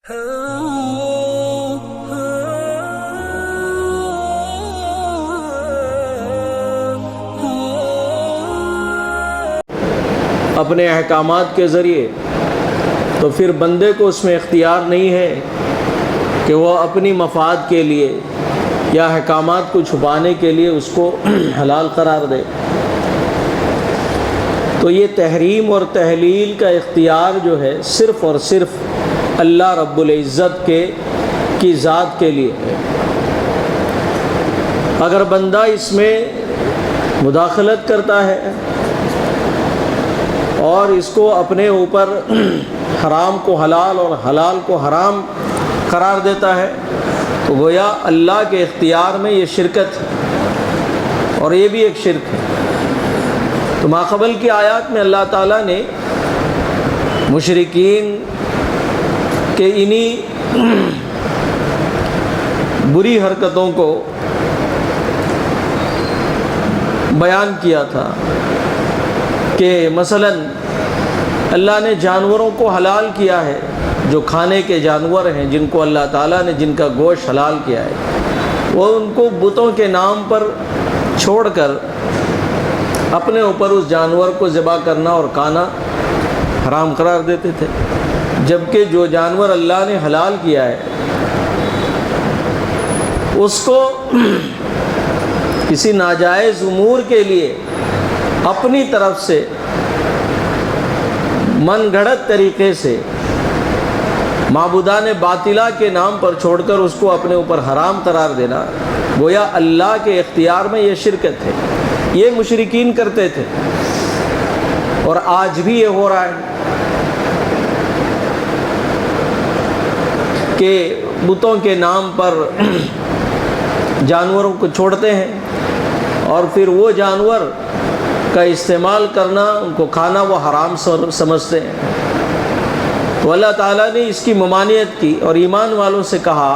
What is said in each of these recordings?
اپنے احکامات کے ذریعے، تو پھر بندے کو اس میں اختیار نہیں ہے کہ وہ اپنی مفاد کے لیے یا احکامات کو چھپانے کے لیے اس کو حلال قرار دے۔ تو یہ تحریم اور تحلیل کا اختیار جو ہے صرف اور صرف اللہ رب العزت کی ذات کے لیے ہے۔ اگر بندہ اس میں مداخلت کرتا ہے اور اس کو اپنے اوپر حرام کو حلال اور حلال کو حرام قرار دیتا ہے تو گویا اللہ کے اختیار میں یہ شرکت ہے، اور یہ بھی ایک شرک ہے۔ تو ماقبل کی آیات میں اللہ تعالیٰ نے مشرکین کے انہی بری حرکتوں کو بیان کیا تھا کہ مثلا اللہ نے جانوروں کو حلال کیا ہے، جو کھانے کے جانور ہیں جن کو اللہ تعالیٰ نے جن کا گوشت حلال کیا ہے، وہ ان کو بتوں کے نام پر چھوڑ کر اپنے اوپر اس جانور کو ذبح کرنا اور کھانا حرام قرار دیتے تھے، جبکہ جو جانور اللہ نے حلال کیا ہے اس کو کسی ناجائز امور کے لیے اپنی طرف سے من گھڑت طریقے سے معبودان باطلہ کے نام پر چھوڑ کر اس کو اپنے اوپر حرام قرار دینا، گویا اللہ کے اختیار میں یہ شرکت ہے۔ یہ مشرکین کرتے تھے اور آج بھی یہ ہو رہا ہے کہ بتوں کے نام پر جانوروں کو چھوڑتے ہیں اور پھر وہ جانور کا استعمال کرنا، ان کو کھانا وہ حرام سمجھتے ہیں۔ تو اللہ تعالیٰ نے اس کی ممانعت کی اور ایمان والوں سے کہا،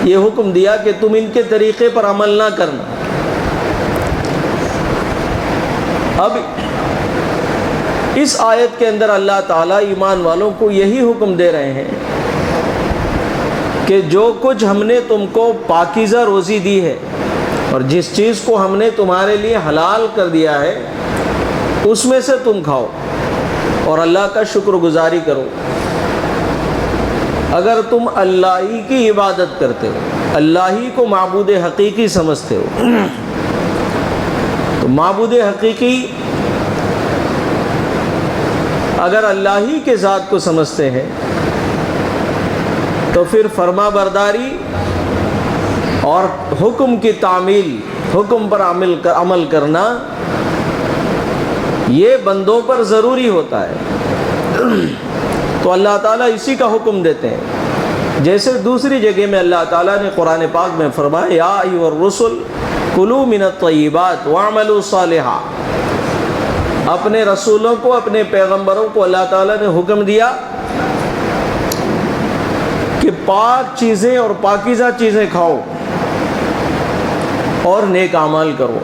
یہ حکم دیا کہ تم ان کے طریقے پر عمل نہ کرنا۔ اب اس آیت کے اندر اللہ تعالیٰ ایمان والوں کو یہی حکم دے رہے ہیں کہ جو کچھ ہم نے تم کو پاکیزہ روزی دی ہے اور جس چیز کو ہم نے تمہارے لیے حلال کر دیا ہے اس میں سے تم کھاؤ اور اللہ کا شکر گزاری کرو۔ اگر تم اللہ ہی کی عبادت کرتے ہو، اللہ ہی کو معبود حقیقی سمجھتے ہو، تو معبود حقیقی اگر اللہ ہی کے ذات کو سمجھتے ہیں تو پھر فرما برداری اور حکم کی تعمیل، حکم پر عمل کرنا یہ بندوں پر ضروری ہوتا ہے۔ تو اللہ تعالیٰ اسی کا حکم دیتے ہیں، جیسے دوسری جگہ میں اللہ تعالیٰ نے قرآن پاک میں فرمایا، یا ایھا الرسل کلوا من الطیبات واعملوا صالحا۔ اپنے رسولوں کو، اپنے پیغمبروں کو اللہ تعالیٰ نے حکم دیا کہ پاک چیزیں اور پاکیزہ چیزیں کھاؤ اور نیک اعمال کرو۔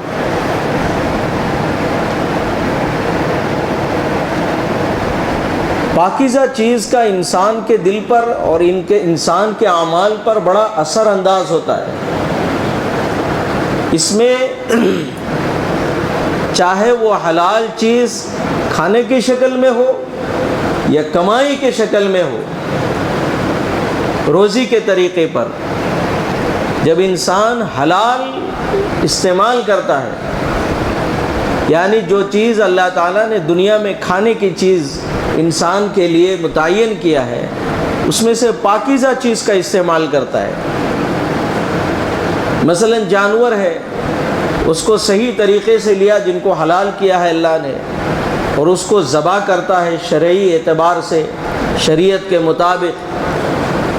پاکیزہ چیز کا انسان کے دل پر اور انسان کے اعمال پر بڑا اثر انداز ہوتا ہے۔ اس میں چاہے وہ حلال چیز کھانے کی شکل میں ہو یا کمائی کی شکل میں ہو، روزی کے طریقے پر جب انسان حلال استعمال کرتا ہے، یعنی جو چیز اللہ تعالیٰ نے دنیا میں کھانے کی چیز انسان کے لیے متعین کیا ہے اس میں سے پاکیزہ چیز کا استعمال کرتا ہے، مثلا جانور ہے اس کو صحیح طریقے سے لیا جن کو حلال کیا ہے اللہ نے، اور اس کو ذبح کرتا ہے شرعی اعتبار سے، شریعت کے مطابق،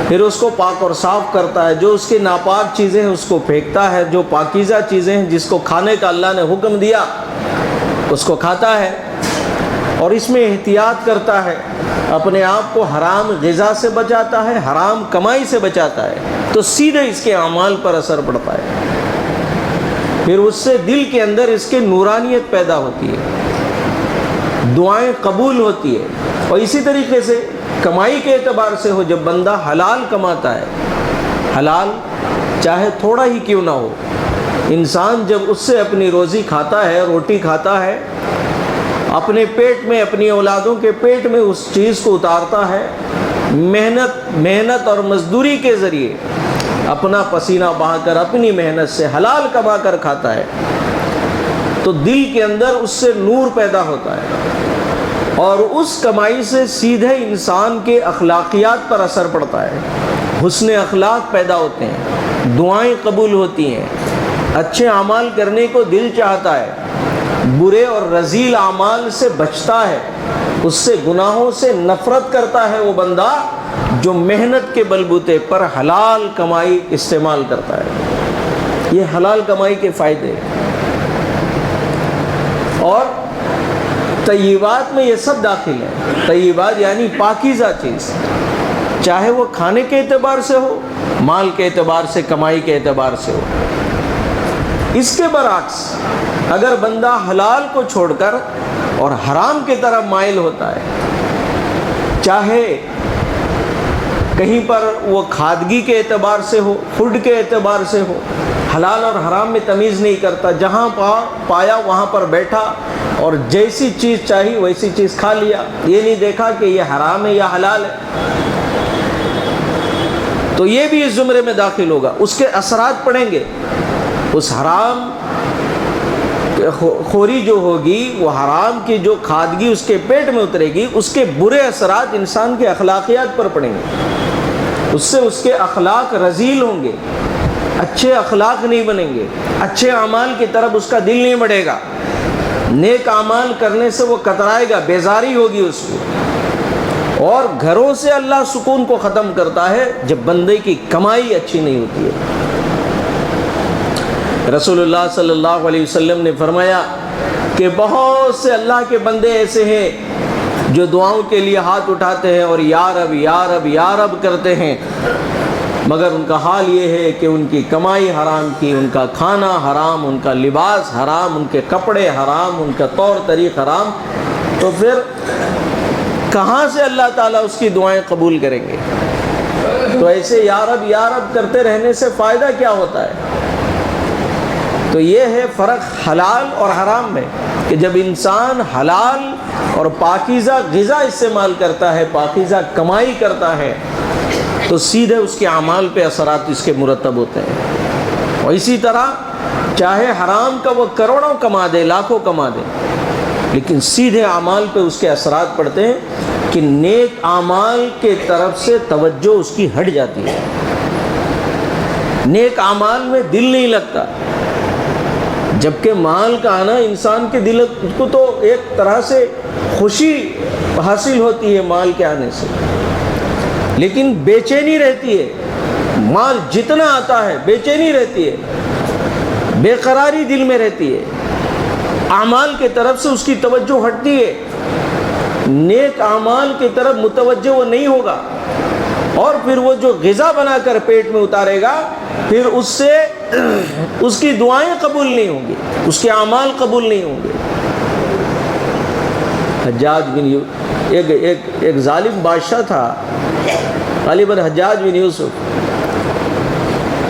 پھر اس کو پاک اور صاف کرتا ہے، جو اس کے ناپاک چیزیں ہیں اس کو پھینکتا ہے، جو پاکیزہ چیزیں ہیں جس کو کھانے کا اللہ نے حکم دیا اس کو کھاتا ہے، اور اس میں احتیاط کرتا ہے، اپنے آپ کو حرام غذا سے بچاتا ہے، حرام کمائی سے بچاتا ہے، تو سیدھے اس کے اعمال پر اثر پڑتا ہے، پھر اس سے دل کے اندر اس کے نورانیت پیدا ہوتی ہے، دعائیں قبول ہوتی ہے، اور اسی طریقے سے کمائی کے اعتبار سے ہو، جب بندہ حلال کماتا ہے، حلال چاہے تھوڑا ہی کیوں نہ ہو، انسان جب اس سے اپنی روزی کھاتا ہے، روٹی کھاتا ہے، اپنے پیٹ میں، اپنی اولادوں کے پیٹ میں اس چیز کو اتارتا ہے، محنت اور مزدوری کے ذریعے اپنا پسینہ بہا کر اپنی محنت سے حلال کما کر کھاتا ہے، تو دل کے اندر اس سے نور پیدا ہوتا ہے، اور اس کمائی سے سیدھے انسان کے اخلاقیات پر اثر پڑتا ہے، حسن اخلاق پیدا ہوتے ہیں، دعائیں قبول ہوتی ہیں، اچھے اعمال کرنے کو دل چاہتا ہے، برے اور رذیل اعمال سے بچتا ہے، اس سے گناہوں سے نفرت کرتا ہے وہ بندہ جو محنت کے بلبوتے پر حلال کمائی استعمال کرتا ہے۔ یہ حلال کمائی کے فائدے، اور طیبات میں یہ سب داخل ہے۔ طیبات یعنی پاکیزہ چیز، چاہے وہ کھانے کے اعتبار سے ہو، مال کے اعتبار سے، کمائی کے اعتبار سے ہو۔ اس کے برعکس اگر بندہ حلال کو چھوڑ کر اور حرام کی طرف مائل ہوتا ہے، چاہے کہیں پر وہ کھادگی کے اعتبار سے ہو، فوڈ کے اعتبار سے ہو، حلال اور حرام میں تمیز نہیں کرتا، جہاں پایا وہاں پر بیٹھا اور جیسی چیز چاہی ویسی چیز کھا لیا، یہ نہیں دیکھا کہ یہ حرام ہے یا حلال ہے، تو یہ بھی اس زمرے میں داخل ہوگا۔ اس کے اثرات پڑیں گے، اس حرام خوری جو ہوگی، وہ حرام کی جو کھادگی اس کے پیٹ میں اترے گی، اس کے برے اثرات انسان کے اخلاقیات پر پڑیں گے، اس سے اس کے اخلاق رذیل ہوں گے، اچھے اخلاق نہیں بنیں گے، اچھے اعمال کی طرف اس کا دل نہیں بڑھے گا، نیک اعمال کرنے سے وہ کترائے گا، بیزاری ہوگی اس کو۔ اور گھروں سے اللہ سکون کو ختم کرتا ہے جب بندے کی کمائی اچھی نہیں ہوتی ہے۔ رسول اللہ صلی اللہ علیہ وسلم نے فرمایا کہ بہت سے اللہ کے بندے ایسے ہیں جو دعاؤں کے لیے ہاتھ اٹھاتے ہیں اور یا رب یا رب یا رب کرتے ہیں، مگر ان کا حال یہ ہے کہ ان کی کمائی حرام کی، ان کا کھانا حرام، ان کا لباس حرام، ان کے کپڑے حرام، ان کا طور طریق حرام، تو پھر کہاں سے اللہ تعالیٰ اس کی دعائیں قبول کریں گے؟ تو ایسے یا رب کرتے رہنے سے فائدہ کیا ہوتا ہے؟ تو یہ ہے فرق حلال اور حرام میں، کہ جب انسان حلال اور پاکیزہ غذا استعمال کرتا ہے، پاکیزہ کمائی کرتا ہے، تو سیدھے اس کے اعمال پہ اثرات اس کے مرتب ہوتے ہیں۔ اور اسی طرح چاہے حرام کا وہ کروڑوں کما دے، لاکھوں کما دے، لیکن سیدھے اعمال پہ اس کے اثرات پڑتے ہیں کہ نیک اعمال کے طرف سے توجہ اس کی ہٹ جاتی ہے، نیک اعمال میں دل نہیں لگتا، جبکہ مال کا آنا انسان کے دل کو تو ایک طرح سے خوشی حاصل ہوتی ہے مال کے آنے سے، لیکن بے چینی رہتی ہے، مال جتنا آتا ہے بے چینی رہتی ہے، بے قراری دل میں رہتی ہے، اعمال کی طرف سے اس کی توجہ ہٹتی ہے، نیک اعمال کی طرف متوجہ وہ نہیں ہوگا، اور پھر وہ جو غذا بنا کر پیٹ میں اتارے گا، پھر اس سے اس کی دعائیں قبول نہیں ہوں گی، اس کے اعمال قبول نہیں ہوں گے۔ حجاج بن ایک ظالم بادشاہ تھا، غالباً حجاج بن یوسف،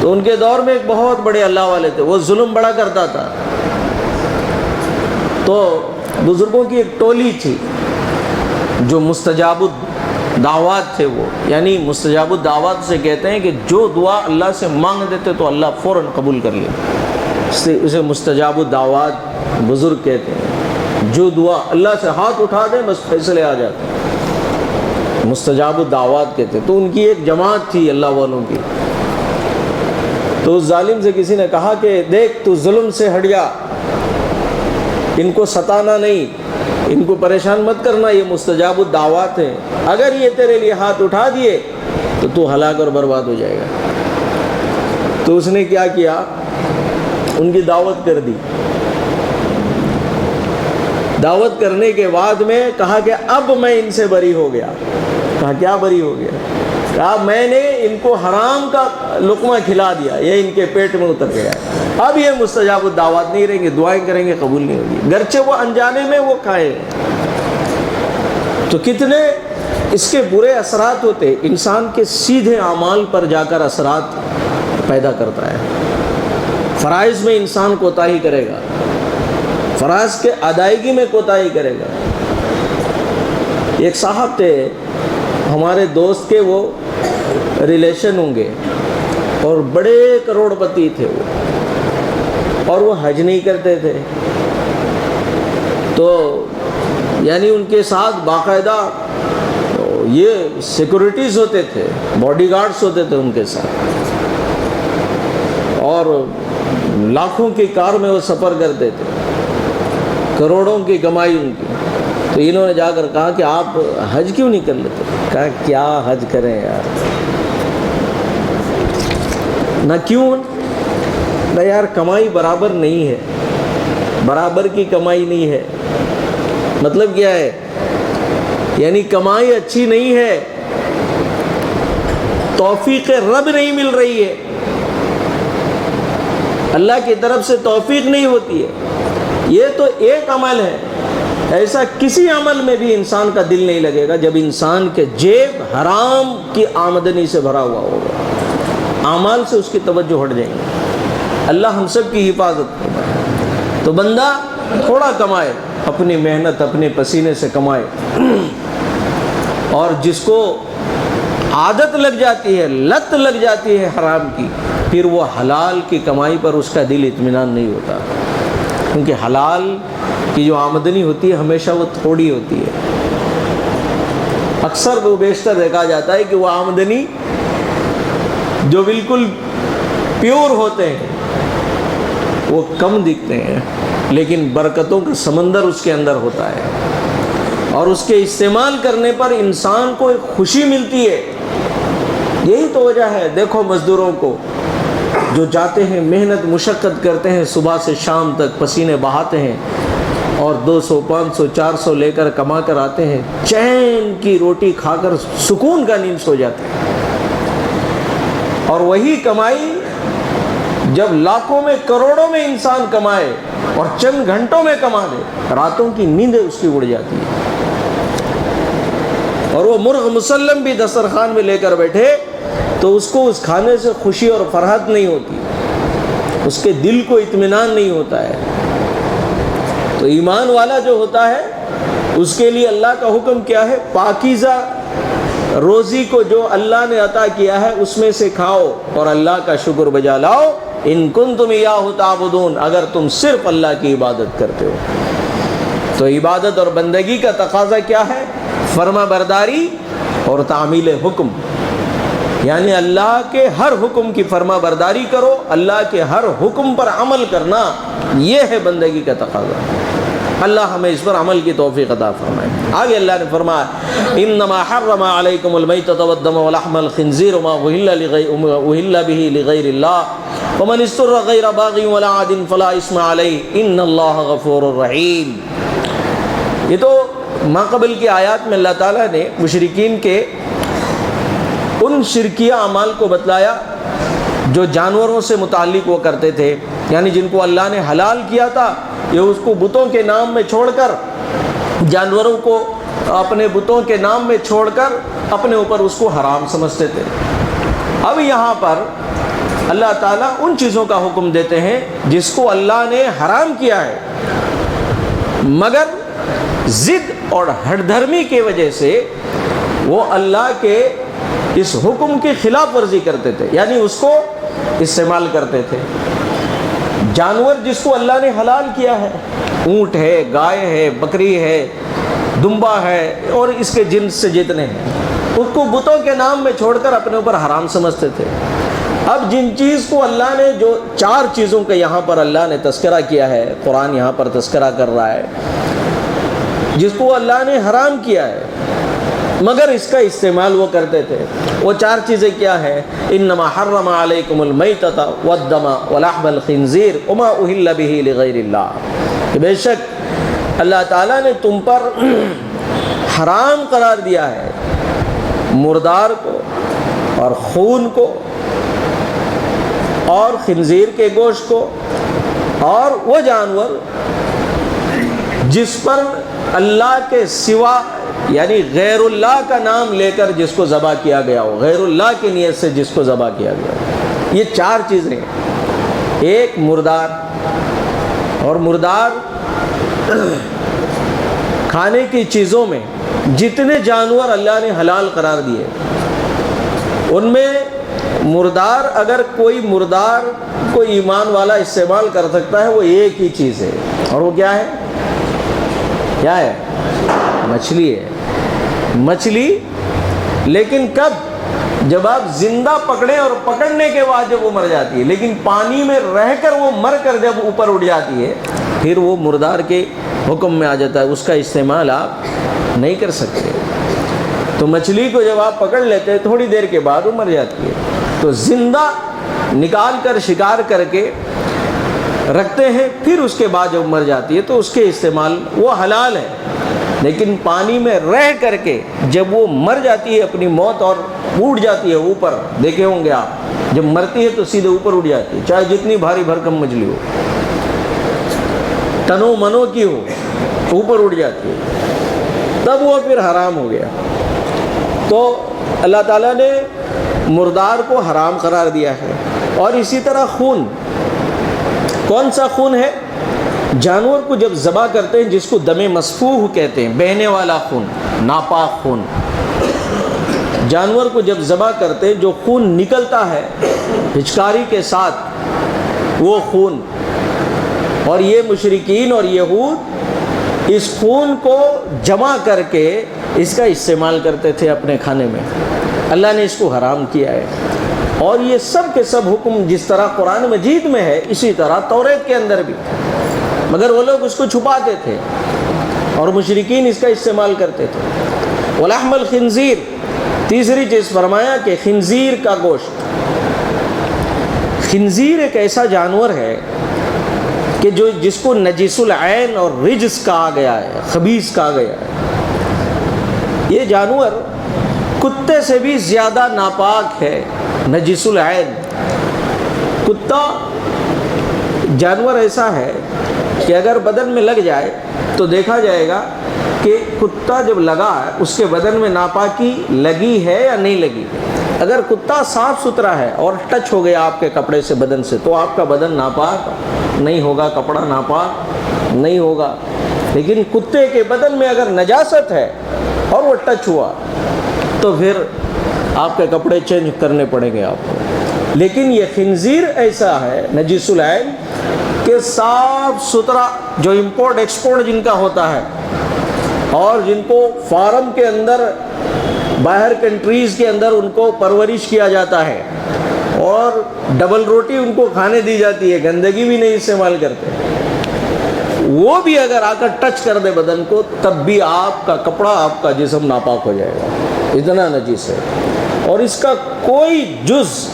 تو ان کے دور میں ایک بہت بڑے اللہ والے تھے، وہ ظلم بڑا کرتا تھا، تو بزرگوں کی ایک ٹولی تھی جو مستجاب الدعوات تھے، وہ یعنی مستجاب الدعوات سے کہتے ہیں کہ جو دعا اللہ سے مانگ دیتے تو اللہ فوراً قبول کر لے، اسے مستجاب الدعوات بزرگ کہتے ہیں، جو دعا اللہ سے ہاتھ اٹھا دیں بس فیصلے آ جاتے ہیں، مستجاب الدعوات کہتے ہیں۔ تو ان کی ایک جماعت تھی اللہ والوں کی، تو اس ظالم سے کسی نے کہا کہ دیکھ تو ظلم سے ہٹ جا، ان کو ستانا نہیں، ان کو پریشان مت کرنا، یہ مستجاب الدعوات ہیں، اگر یہ تیرے لیے ہاتھ اٹھا دیے تو ہلاک اور برباد ہو جائے گا۔ تو اس نے کیا کیا، ان کی دعوت کر دی، دعوت کرنے کے بعد میں کہا کہ اب میں ان سے بری ہو گیا۔ کہا کیا بری ہو گیا؟ کہا میں نے ان کو حرام کا لقمہ کھلا دیا، یہ ان کے پیٹ میں اتر گیا، اب یہ مستجاب الدعوات نہیں رہیں گے، دعائیں کریں گے قبول نہیں ہوگی، گرچہ وہ انجانے میں وہ کھائے۔ تو کتنے اس کے برے اثرات ہوتے انسان کے سیدھے اعمال پر جا کر اثرات پیدا کرتا ہے۔ فرائض میں انسان کوتاہی کرے گا، فرائض کے ادائیگی میں کوتاہی کرے گا۔ ایک صاحب تھے ہمارے دوست کے، وہ ریلیشن ہوں گے اور بڑے کروڑ پتی تھے وہ، اور وہ حج نہیں کرتے تھے، تو یعنی ان کے ساتھ باقاعدہ یہ سیکورٹیز ہوتے تھے، باڈی گارڈز ہوتے تھے ان کے ساتھ، اور لاکھوں کی کار میں وہ سفر کرتے تھے، کروڑوں کی کمائی ان کی۔ تو انہوں نے جا کر کہا کہ آپ حج کیوں نہیں کر لیتے؟ کہا کیا حج کریں یار، نہ کیوں نہ یار، کمائی برابر نہیں ہے، برابر کی کمائی نہیں ہے۔ مطلب کیا ہے؟ یعنی کمائی اچھی نہیں ہے، توفیق رب نہیں مل رہی ہے، اللہ کی طرف سے توفیق نہیں ہوتی ہے۔ یہ تو ایک عمل ہے، ایسا کسی عمل میں بھی انسان کا دل نہیں لگے گا جب انسان کے جیب حرام کی آمدنی سے بھرا ہوا ہوگا، اعمال سے اس کی توجہ ہٹ جائیں گے۔ اللہ ہم سب کی حفاظت کرے۔ تو بندہ تھوڑا کمائے، اپنی محنت اپنے پسینے سے کمائے، اور جس کو عادت لگ جاتی ہے، لت لگ جاتی ہے حرام کی، پھر وہ حلال کی کمائی پر اس کا دل اطمینان نہیں ہوتا، کیونکہ حلال کی جو آمدنی ہوتی ہے ہمیشہ وہ تھوڑی ہوتی ہے۔ اکثر و بیشتر دیکھا جاتا ہے کہ وہ آمدنی جو بالکل پیور ہوتے ہیں وہ کم دکھتے ہیں، لیکن برکتوں کا سمندر اس کے اندر ہوتا ہے، اور اس کے استعمال کرنے پر انسان کو ایک خوشی ملتی ہے۔ یہی تو وجہ ہے، دیکھو مزدوروں کو جو جاتے ہیں، محنت مشقت کرتے ہیں، صبح سے شام تک پسینے بہاتے ہیں، اور 200 500 400 لے کر کما کر آتے ہیں، چین کی روٹی کھا کر سکون کا نیند سو جاتے ہیں۔ اور وہی کمائی جب لاکھوں میں کروڑوں میں انسان کمائے اور چند گھنٹوں میں کما دے، راتوں کی نیندیں اس کی اڑ جاتی ہے، اور وہ مرغ مسلم بھی دسترخوان میں لے کر بیٹھے تو اس کو اس کھانے سے خوشی اور فرحت نہیں ہوتی، اس کے دل کو اطمینان نہیں ہوتا ہے۔ تو ایمان والا جو ہوتا ہے اس کے لیے اللہ کا حکم کیا ہے؟ پاکیزہ روزی کو جو اللہ نے عطا کیا ہے اس میں سے کھاؤ اور اللہ کا شکر بجا لاؤ، ان کنتم ایاہ تعبدون، اگر تم صرف اللہ کی عبادت کرتے ہو۔ تو عبادت اور بندگی کا تقاضا کیا ہے؟ فرما برداری اور تعمیل حکم، یعنی اللہ کے ہر حکم کی فرما برداری کرو، اللہ کے ہر حکم پر عمل کرنا، یہ ہے بندگی کا تقاضا۔ اللہ ہمیں اس پر عمل کی توفیق عطا فرمائے۔ آگے اللہ نے فرمایا انما حرم علیکم المیتۃ والدم ولحم الخنزیر وما اہل به لغیر اللہ ومن اضطر غیر باغ ولا عاد فلا اثم علیہ ان اللہ غفور رحیم۔ یہ تو ماقبل کی آیات میں اللہ تعالیٰ نے مشرکین کے ان شرکیہ اعمال کو بتلایا جو جانوروں سے متعلق وہ کرتے تھے، یعنی جن کو اللہ نے حلال کیا تھا، یہ اس کو بتوں کے نام میں چھوڑ کر، جانوروں کو اپنے بتوں کے نام میں چھوڑ کر اپنے اوپر اس کو حرام سمجھتے تھے۔ اب یہاں پر اللہ تعالیٰ ان چیزوں کا حکم دیتے ہیں جس کو اللہ نے حرام کیا ہے، مگر ضد اور ہٹ دھرمی کی وجہ سے وہ اللہ کے اس حکم کی خلاف ورزی کرتے تھے، یعنی اس کو استعمال کرتے تھے۔ جانور جس کو اللہ نے حلال کیا ہے، اونٹ ہے، گائے ہے، بکری ہے، دمبا ہے، اور اس کے جنس سے جتنے ہیں، اس کو بتوں کے نام میں چھوڑ کر اپنے اوپر حرام سمجھتے تھے۔ اب جن چیز کو اللہ نے، جو 4 چیزوں کا یہاں پر اللہ نے تذکرہ کیا ہے، قرآن یہاں پر تذکرہ کر رہا ہے، جس کو اللہ نے حرام کیا ہے مگر اس کا استعمال وہ کرتے تھے، وہ 4 چیزیں کیا ہے؟ انما حرم علیکم المیتۃ والدم ولحم الخنزیر وما اہل به لغیر اللہ، کہ بے شک اللہ تعالیٰ نے تم پر حرام قرار دیا ہے مردار کو اور خون کو اور خنزیر کے گوشت کو، اور وہ جانور جس پر اللہ کے سوا یعنی غیر اللہ کا نام لے کر جس کو ذبح کیا گیا ہو، غیر اللہ کی نیت سے جس کو ذبح کیا گیا ہو. یہ چار چیزیں ہیں. ایک مردار، اور مردار کھانے کی چیزوں میں جتنے جانور اللہ نے حلال قرار دیے ان میں مردار، اگر کوئی مردار کوئی ایمان والا استعمال کر سکتا ہے وہ ایک ہی چیز ہے، اور وہ کیا ہے؟ کیا ہے؟ مچھلی ہے. مچھلی. لیکن کب؟ جب آپ زندہ پکڑیں اور پکڑنے کے بعد جب وہ مر جاتی ہے، لیکن پانی میں رہ کر وہ مر کر جب اوپر اٹھ جاتی ہے پھر وہ مردار کے حکم میں آ جاتا ہے، اس کا استعمال آپ نہیں کر سکتے. تو مچھلی کو جب آپ پکڑ لیتے ہیں تھوڑی دیر کے بعد وہ مر جاتی ہے، تو زندہ نکال کر شکار کر کے رکھتے ہیں، پھر اس کے بعد جب مر جاتی ہے تو اس کے استعمال وہ حلال ہے. لیکن پانی میں رہ کر کے جب وہ مر جاتی ہے اپنی موت اور اٹھ جاتی ہے اوپر، دیکھے ہوں گے آپ جب مرتی ہے تو سیدھے اوپر اٹھ جاتی ہے، چاہے جتنی بھاری بھرکم مچھلی ہو، تنو منو کی ہو، اوپر اٹھ جاتی ہے، تب وہ پھر حرام ہو گیا. تو اللہ تعالیٰ نے مردار کو حرام قرار دیا ہے. اور اسی طرح خون. کون سا خون ہے؟ جانور کو جب ذبح کرتے ہیں جس کو دم مسفوح کہتے ہیں، بہنے والا خون، ناپاک خون. جانور کو جب ذبح کرتے ہیں جو خون نکلتا ہے پچکاری کے ساتھ، وہ خون. اور یہ مشرکین اور یہود اس خون کو جمع کر کے اس کا استعمال کرتے تھے اپنے کھانے میں. اللہ نے اس کو حرام کیا ہے. اور یہ سب کے سب حکم جس طرح قرآن مجید میں ہے اسی طرح توریت کے اندر بھی، مگر وہ لوگ اس کو چھپاتے تھے اور مشرکین اس کا استعمال کرتے تھے. ولحم الخنزیر. تیسری چیز فرمایا کہ خنزیر کا گوشت. خنزیر ایک ایسا جانور ہے کہ جس کو نجس العین اور رجس کہا گیا ہے، خبیث کہا گیا ہے. یہ جانور کتے سے بھی زیادہ ناپاک ہے، نجس العین. کتا جانور ایسا ہے کہ اگر بدن میں لگ جائے تو دیکھا جائے گا کہ کتا جب لگا ہے اس کے بدن میں ناپاکی لگی ہے یا نہیں لگی. اگر کتا صاف ستھرا ہے اور ٹچ ہو گیا آپ کے کپڑے سے بدن سے تو آپ کا بدن ناپاک نہیں ہوگا، کپڑا ناپاک نہیں ہوگا. لیکن کتے کے بدن میں اگر نجاست ہے اور وہ ٹچ ہوا تو پھر آپ کے کپڑے چینج کرنے پڑیں گے آپ کو. لیکن یہ خنزیر ایسا ہے نجس العین کہ صاف ستھرا، جو امپورٹ ایکسپورٹ جن کا ہوتا ہے اور جن کو فارم کے اندر باہر کنٹریز کے اندر ان کو پرورش کیا جاتا ہے اور ڈبل روٹی ان کو کھانے دی جاتی ہے، گندگی بھی نہیں استعمال کرتے، وہ بھی اگر آ کر ٹچ کر دے بدن کو تب بھی آپ کا کپڑا، آپ کا جسم ناپاک ہو جائے گا، اتنا نجس ہے. اور اس کا کوئی جز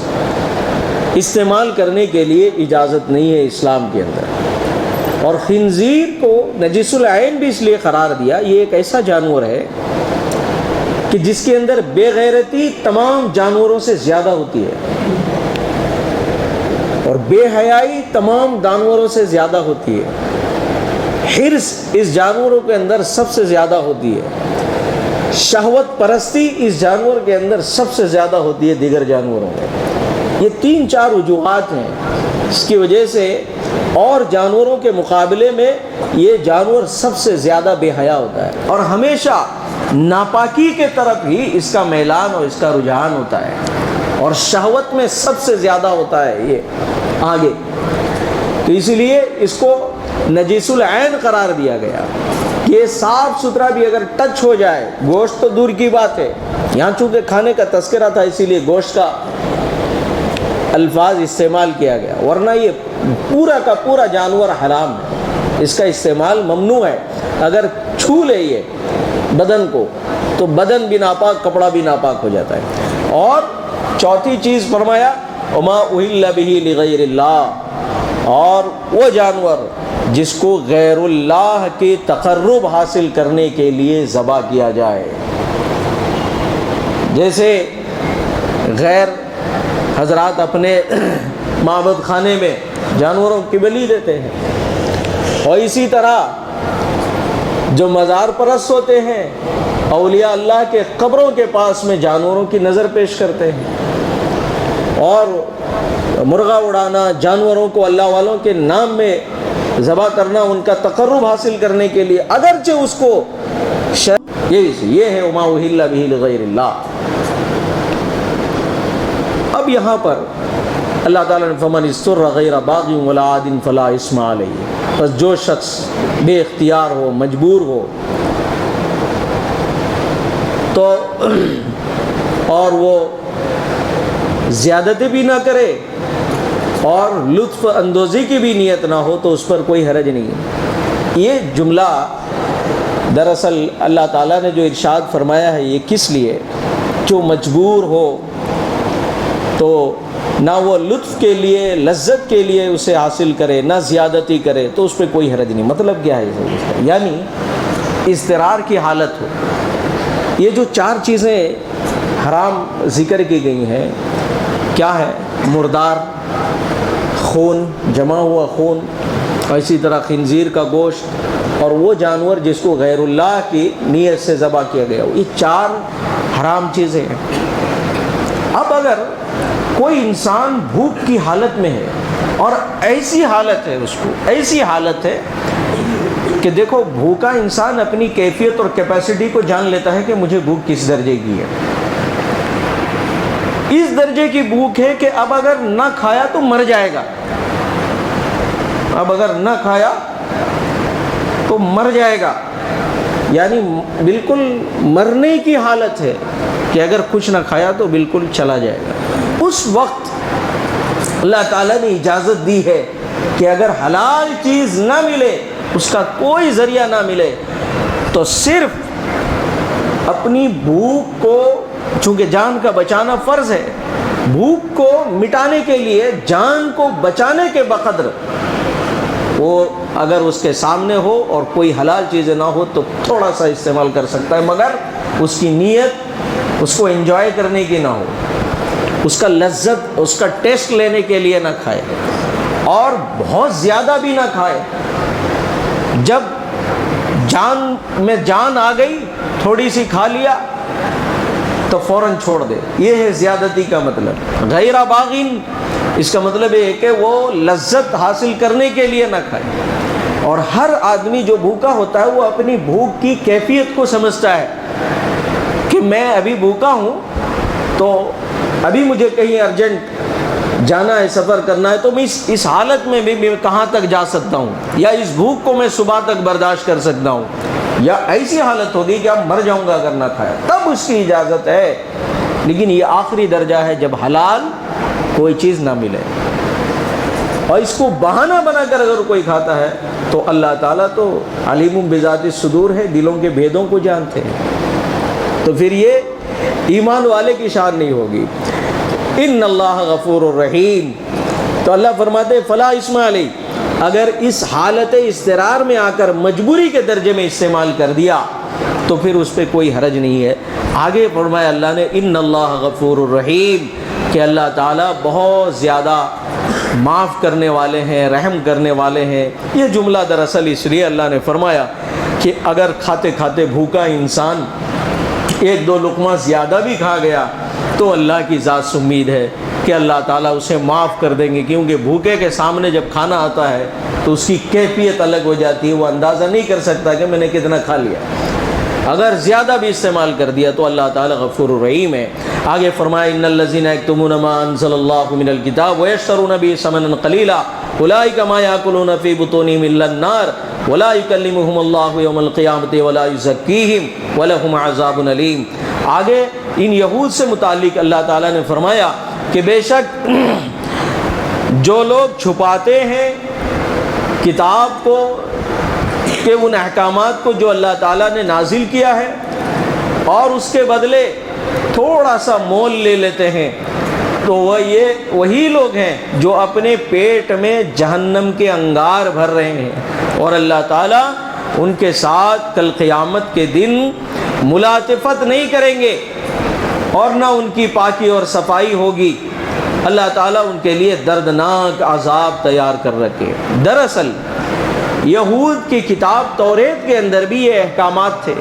استعمال کرنے کے لیے اجازت نہیں ہے اسلام کے اندر. اور خنزیر کو نجس العین بھی اس لیے قرار دیا، یہ ایک ایسا جانور ہے کہ جس کے اندر بے غیرتی تمام جانوروں سے زیادہ ہوتی ہے اور بے حیائی تمام جانوروں سے زیادہ ہوتی ہے. حرص اس جانوروں کے اندر سب سے زیادہ ہوتی ہے. شہوت پرستی اس جانور کے اندر سب سے زیادہ ہوتی ہے دیگر جانوروں میں. یہ 3-4 وجوہات ہیں اس کی وجہ سے اور جانوروں کے مقابلے میں یہ جانور سب سے زیادہ بے حیا ہوتا ہے اور ہمیشہ ناپاکی کے طرف ہی اس کا میلان اور اس کا رجحان ہوتا ہے اور شہوت میں سب سے زیادہ ہوتا ہے یہ آگے. تو اسی لیے اس کو نجس العین قرار دیا گیا. یہ صاف ستھرا بھی اگر ٹچ ہو جائے، گوشت تو دور کی بات ہے، یہاں چونکہ کھانے کا تذکرہ تھا اسی لیے گوشت کا الفاظ استعمال کیا گیا، ورنہ یہ پورا کا پورا جانور حرام ہے، اس کا استعمال ممنوع ہے. اگر چھو لے یہ بدن کو تو بدن بھی ناپاک، کپڑا بھی ناپاک ہو جاتا ہے. اور چوتھی چیز فرمایا وما اہل بہ لغیر اللہ، اور وہ جانور جس کو غیر اللہ کے تقرب حاصل کرنے کے لیے ذبح کیا جائے. جیسے غیر حضرات اپنے معبد خانے میں جانوروں کی بلی دیتے ہیں، اور اسی طرح جو مزار پرست ہوتے ہیں اولیاء اللہ کے قبروں کے پاس میں جانوروں کی نظر پیش کرتے ہیں، اور مرغا اڑانا، جانوروں کو اللہ والوں کے نام میں ذبح کرنا ان کا تقرب حاصل کرنے کے لیے، اگرچہ اس کو یہ ہے وما اہل بہ لغیر اللہ۔ اب یہاں پر اللہ تعالیٰ نے فمن اضطر غیر باغ ولا عاد فلا اثم علیہ، بس جو شخص بے اختیار ہو، مجبور ہو تو اور وہ زیادتی بھی نہ کرے اور لطف اندوزی کی بھی نیت نہ ہو تو اس پر کوئی حرج نہیں ہے۔ یہ جملہ دراصل اللہ تعالیٰ نے جو ارشاد فرمایا ہے یہ کس لیے؟ جو مجبور ہو تو نہ وہ لطف کے لیے، لذت کے لیے اسے حاصل کرے، نہ زیادتی کرے، تو اس پہ کوئی حرج نہیں۔ مطلب کیا ہے اس کا؟ یعنی اضطرار کی حالت ہو۔ یہ جو 4 چیزیں حرام ذکر کی گئی ہیں، کیا ہے؟ مردار، خون، جمع ہوا خون، اور اسی طرح خنزیر کا گوشت، اور وہ جانور جس کو غیر اللہ کی نیت سے ذبح کیا گیا ہو۔ یہ 4 حرام چیزیں ہیں۔ اب اگر کوئی انسان بھوک کی حالت میں ہے اور ایسی حالت ہے، اس کو ایسی حالت ہے کہ دیکھو بھوکا انسان اپنی کیفیت اور کیپیسٹی کو جان لیتا ہے کہ مجھے بھوک کس درجے کی ہے۔ اس درجے کی بھوک ہے کہ اب اگر نہ کھایا تو مر جائے گا، اب اگر نہ کھایا تو مر جائے گا، یعنی بالکل مرنے کی حالت ہے کہ اگر کچھ نہ کھایا تو بالکل چلا جائے گا۔ اس وقت اللہ تعالیٰ نے اجازت دی ہے کہ اگر حلال چیز نہ ملے، اس کا کوئی ذریعہ نہ ملے، تو صرف اپنی بھوک کو، چونکہ جان کا بچانا فرض ہے، بھوک کو مٹانے کے لیے، جان کو بچانے کے بقدر وہ اگر اس کے سامنے ہو اور کوئی حلال چیزیں نہ ہو تو تھوڑا سا استعمال کر سکتا ہے، مگر اس کی نیت اس کو انجوائے کرنے کی نہ ہو، اس کا لذت، اس کا ٹیسٹ لینے کے لیے نہ کھائے، اور بہت زیادہ بھی نہ کھائے۔ جب جان میں جان آ گئی، تھوڑی سی کھا لیا تو فوراً چھوڑ دے، یہ ہے زیادتی کا مطلب۔ غیر باغین، اس کا مطلب یہ ہے کہ وہ لذت حاصل کرنے کے لیے نہ کھائے۔ اور ہر آدمی جو بھوکا ہوتا ہے وہ اپنی بھوک کی کیفیت کو سمجھتا ہے کہ میں ابھی بھوکا ہوں تو ابھی مجھے کہیں ارجنٹ جانا ہے، سفر کرنا ہے، تو میں اس حالت میں بھی کہاں تک جا سکتا ہوں، یا اس بھوک کو میں صبح تک برداشت کر سکتا ہوں، یا ایسی حالت ہوگی کہ اب مر جاؤں گا اگر نہ کھایا، تب اس کی اجازت ہے۔ لیکن یہ آخری درجہ ہے جب حلال کوئی چیز نہ ملے، اور اس کو بہانہ بنا کر اگر کوئی کھاتا ہے تو اللہ تعالیٰ تو علیم بذات الصدور ہے، دلوں کے بھیدوں کو جانتے ہیں، تو پھر یہ ایمان والے کی شان نہیں ہوگی۔ ان اللہ غفور الرحیم، تو اللہ فرماتے فلا اثم علیہ، اگر اس حالت اضطرار میں آ کر مجبوری کے درجے میں استعمال کر دیا تو پھر اس پہ کوئی حرج نہیں ہے۔ آگے فرمایا اللہ نے ان اللہ غفور الرحیم، کہ اللہ تعالیٰ بہت زیادہ معاف کرنے والے ہیں، رحم کرنے والے ہیں۔ یہ جملہ دراصل اس لیے اللہ نے فرمایا کہ اگر کھاتے کھاتے بھوکا انسان 1-2 لقمہ زیادہ بھی کھا گیا تو اللہ کی ذات سے امید ہے کہ اللہ تعالیٰ اسے معاف کر دیں گے، کیونکہ بھوکے کے سامنے جب کھانا آتا ہے تو اس کی کیفیت الگ ہو جاتی ہے، وہ اندازہ نہیں کر سکتا کہ میں نے کتنا کھا لیا۔ اگر زیادہ بھی استعمال کر دیا تو اللہ تعالیٰ غفور الرحیم ہے۔ آگے فرمایا ان الذین یکتمون ما انزل اللہ من الکتاب ویشترون به ثمنا قلیلا اولئک ما یاکلون فی بطونہم الا النار ولا یکلمہم اللہ یوم القیامۃ ولا یزکیہم ولہم عذاب علیم۔ آگے ان یہود سے متعلق اللہ تعالیٰ نے فرمایا کہ بے شک جو لوگ چھپاتے ہیں کتاب کو، کہ ان احکامات کو جو اللہ تعالیٰ نے نازل کیا ہے، اور اس کے بدلے تھوڑا سا مول لے لیتے ہیں، تو وہی لوگ ہیں جو اپنے پیٹ میں جہنم کے انگار بھر رہے ہیں، اور اللہ تعالیٰ ان کے ساتھ کل قیامت کے دن ملاطفت نہیں کریں گے، اور نہ ان کی پاکی اور صفائی ہوگی۔ اللہ تعالیٰ ان کے لیے دردناک عذاب تیار کر رکھے۔ دراصل یہود کی کتاب توریت کے اندر بھی یہ احکامات تھے،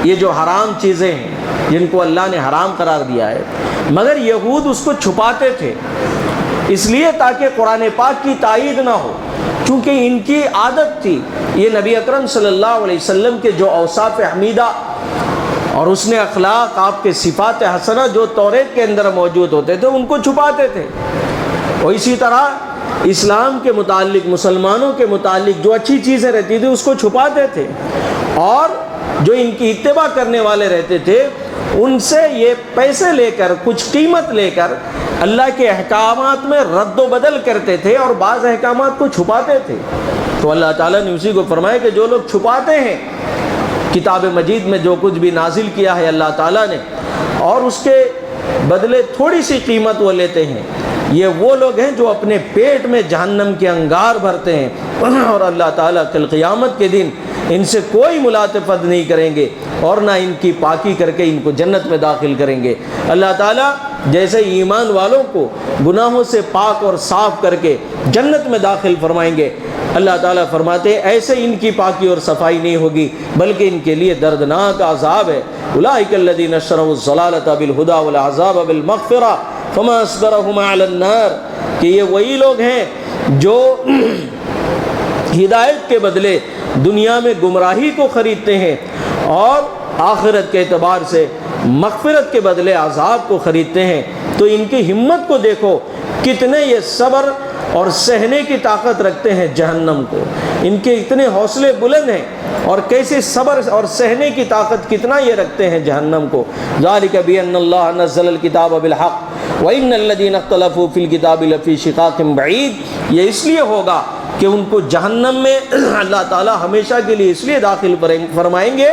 یہ جو حرام چیزیں ہیں جن کو اللہ نے حرام قرار دیا ہے، مگر یہود اس کو چھپاتے تھے، اس لیے تاکہ قرآن پاک کی تائید نہ ہو، چونکہ ان کی عادت تھی۔ یہ نبی اکرم صلی اللہ علیہ وسلم کے جو اوصاف حمیدہ اور حسن اخلاق، آپ کے صفات حسنہ جو توریت کے اندر موجود ہوتے تھے، ان کو چھپاتے تھے۔ اور اسی طرح اسلام کے متعلق، مسلمانوں کے متعلق جو اچھی چیزیں رہتی تھیں اس کو چھپاتے تھے، اور جو ان کی اتباع کرنے والے رہتے تھے ان سے یہ پیسے لے کر، کچھ قیمت لے کر اللہ کے احکامات میں رد و بدل کرتے تھے اور بعض احکامات کو چھپاتے تھے۔ تو اللہ تعالیٰ نے اسی کو فرمایا کہ جو لوگ چھپاتے ہیں کتاب مجید میں جو کچھ بھی نازل کیا ہے اللہ تعالیٰ نے، اور اس کے بدلے تھوڑی سی قیمت وہ لیتے ہیں، یہ وہ لوگ ہیں جو اپنے پیٹ میں جہنم کے انگار بھرتے ہیں، اور اللہ تعالیٰ کل قیامت کے دن ان سے کوئی ملاطفت نہیں کریں گے اور نہ ان کی پاکی کر کے ان کو جنت میں داخل کریں گے۔ اللہ تعالیٰ جیسے ایمان والوں کو گناہوں سے پاک اور صاف کر کے جنت میں داخل فرمائیں گے، اللہ تعالیٰ فرماتے ہیں ایسے ان کی پاکی اور صفائی نہیں ہوگی بلکہ ان کے لیے دردناک عذاب ہے۔ اولئک الذین اشتروا الضلالۃ بالہدی والعذاب بالمغفرہ فما اصبرهم علی النار، کہ یہ وہی لوگ ہیں جو ہدایت کے بدلے دنیا میں گمراہی کو خریدتے ہیں اور آخرت کے اعتبار سے مغفرت کے بدلے عذاب کو خریدتے ہیں۔ تو ان کی ہمت کو دیکھو، کتنے یہ صبر اور سہنے کی طاقت رکھتے ہیں جہنم کو، ان کے اتنے حوصلے بلند ہیں، اور کیسے صبر اور سہنے کی طاقت کتنا یہ رکھتے ہیں جہنم کو۔ ذالک بأن اللہ نزل الکتاب بالحق وإن الذین اختلفوا فی الکتاب لفی شقاق بعید، یہ اس لیے ہوگا کہ ان کو جہنم میں اللہ تعالیٰ ہمیشہ کے لیے اس لیے داخل فرمائیں گے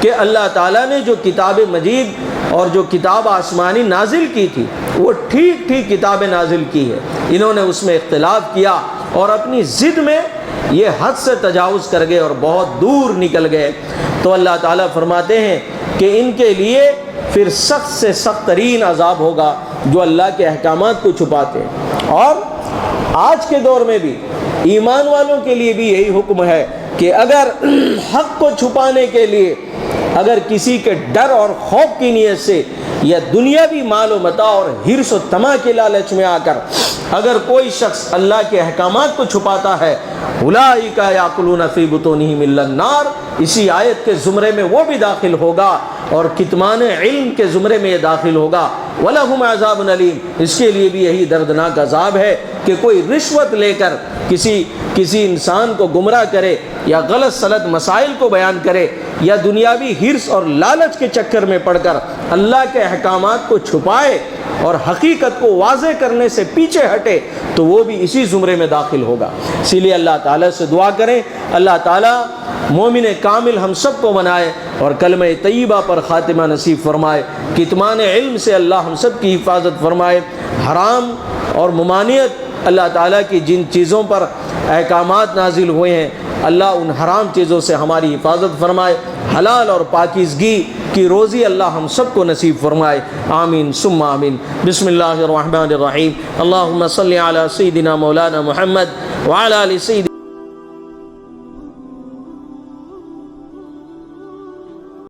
کہ اللہ تعالیٰ نے جو کتاب مجید اور جو کتاب آسمانی نازل کی تھی وہ ٹھیک ٹھیک کتابیں نازل کی ہے، انہوں نے اس میں اختلاف کیا اور اپنی ضد میں یہ حد سے تجاوز کر گئے اور بہت دور نکل گئے۔ تو اللہ تعالیٰ فرماتے ہیں کہ ان کے لیے پھر سخت سے سخت ترین عذاب ہوگا جو اللہ کے احکامات کو چھپاتے ہیں۔ اور آج کے دور میں بھی ایمان والوں کے لیے بھی یہی حکم ہے کہ اگر حق کو چھپانے کے لیے، اگر کسی کے ڈر اور خوف کی نیت سے یا دنیاوی مال و متاع اور حرص و طمع کے لالچ میں آ کر اگر کوئی شخص اللہ کے احکامات کو چھپاتا ہے، اولئک یاکلون فی بطونہم الا النار، اسی آیت کے زمرے میں وہ بھی داخل ہوگا اور کتمان علم کے زمرے میں یہ داخل ہوگا۔ وَلَهُمْ عَذَابٌ أَلِيمٌ، اس کے لیے بھی یہی دردناک عذاب ہے کہ کوئی رشوت لے کر کسی انسان کو گمراہ کرے یا غلط سلط مسائل کو بیان کرے یا دنیاوی حرص اور لالچ کے چکر میں پڑ کر اللہ کے احکامات کو چھپائے اور حقیقت کو واضح کرنے سے پیچھے ہٹے تو وہ بھی اسی زمرے میں داخل ہوگا۔ اسی لیے اللہ تعالیٰ سے دعا کریں، اللہ تعالیٰ مومن کامل ہم سب کو بنائے اور کلمہ طیبہ پر خاتمہ نصیب فرمائے، کتمان علم سے اللہ ہم سب کی حفاظت فرمائے، حرام اور ممانعت اللہ تعالیٰ کی جن چیزوں پر احکامات نازل ہوئے ہیں اللہ ان حرام چیزوں سے ہماری حفاظت فرمائے، حلال اور پاکیزگی کی روزی اللہ ہم سب کو نصیب فرمائے، آمین ثم آمین۔ بسم اللہ الرحمن الرحیم، اللہم صلی علی سیدنا مولانا محمد وعلی آل سیدنا